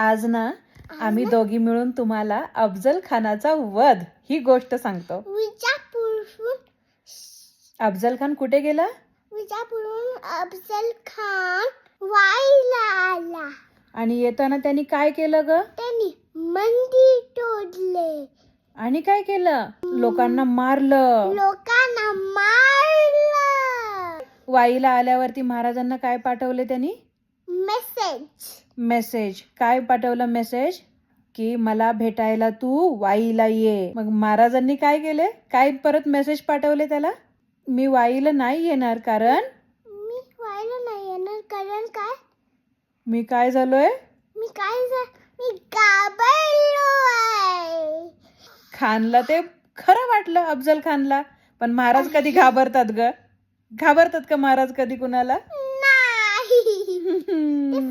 आज ना आम्ही दोघी मिळून तुम्हाला अफजल खानाचा वध ही गोष्ट सांगतो. विजापूरहून अफजल खान कुठे गेला? विजापूरहून अफजल खान वाईला आला. आणि येताना त्यांनी काय केलं ग? त्यांनी मंदिर तोडले. आणि काय केलं? लोकांना मारलं. लोकांना मारलं. वाईला आल्यावरती महाराजांना काय पाठवले त्यांनी? मेसेज. काय पाठवलं मेसेज? की मला भेटायला तू वाईला ये. मग महाराजांनी काय केले? काय परत मेसेज पाठवले त्याला? मी वाईला नाही येणार कारण काय? मी काय झालोय? मी घाबरलोय. खानला ते खरं वाटलं अफजल खानला. पण महाराज कधी घाबरतात ग? घाबरतात का महाराज कधी कुणाला? नाही.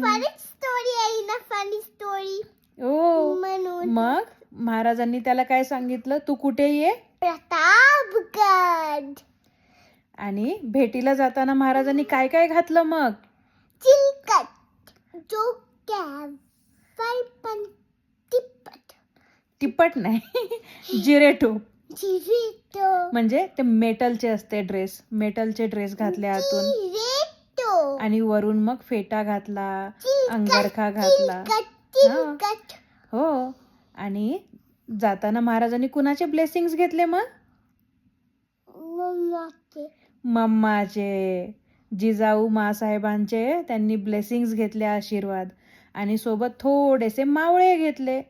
फनी स्टोरी आहे ना, फनी स्टोरी. ओ म्हणून मग महाराजांनी त्याला काय सांगितलं? तू कुठे ये? प्रतापगड. आणि भेटीला जाताना महाराजांनी काय काय घातलं मग? चिलकट, डोक्यावर पण टिपट नाही जिरेटो. जिरेटो म्हणजे ते मेटलचे असते ड्रेस. मेटलचे ड्रेस घातले आतून आणि वरून मग फेटा घातला, अंगरखा घातला. हो. आणि जाताना महाराजांनी कुणाचे ब्लेसिंग्स घेतले मग? मम्माचे. जिजाऊ मासाहेबांचे त्यांनी ब्लेसिंग्स घेतले, आशीर्वाद. आणि सोबत थोडेसे मावळे घेतले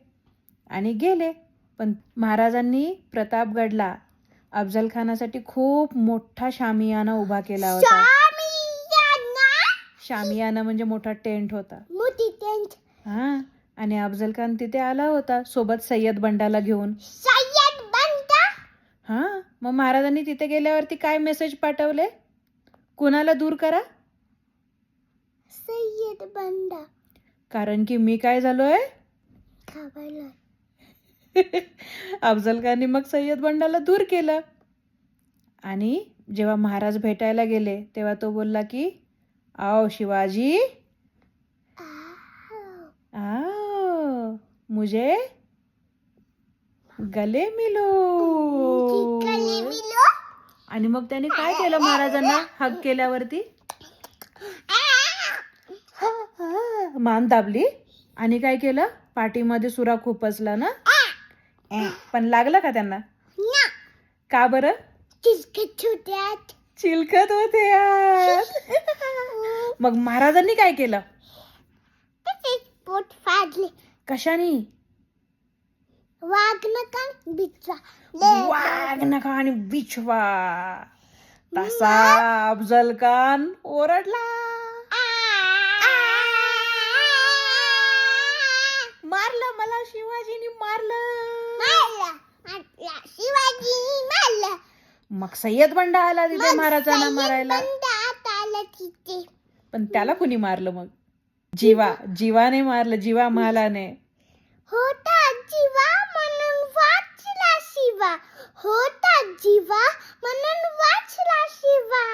आणि गेले. पण महाराजांनी प्रतापगडला अफजल खानासाठी खूप मोठा शामियाना उभा केला होता. शामियाना म्हणजे मोठा टेंट होता. मोठी टेंट. हा. आणि अफजल खान तिथे आला होता सोबत सय्यद बंडाला घेऊन. सय्यद बंडा. हा. मग महाराजांनी तिथे गेल्यावरती काय मेसेज पाठवले? कुणाला दूर करा? सय्यद बंडा. कारण की मी काय झालोय? घाबरलोय. अफजल खानने मग सय्यद बंडाला दूर केलं. आणि जेव्हा महाराज भेटायला गेले तेव्हा तो बोलला की आओ शिवाजी, आओ मुझे गले मिलो. आणि मग त्याने काय केलं महाराजांना हक केल्यावरती? मान दाबली. आणि काय केलं? पाठीमध्ये सुरा खुपसला ना. पण लागलं का त्यांना? का बरं? चिलखत होते आत. मग महाराजांनी काय केलं? पोट फाडले. कशाने? वाघ नका आणि बिछवा. तसा अफजल खान ओरडला. मारलं मला शिवाजीने मारलं. मग सय्यद बंडा आला तिथे महाराजांना मारायला. पण त्याला कुणी मारलं मग? जीवाने मारलं. जीवा मालाने. होता जीवा म्हणून वाचला शिवा. होता जीवा म्हणून वाचला शिवा.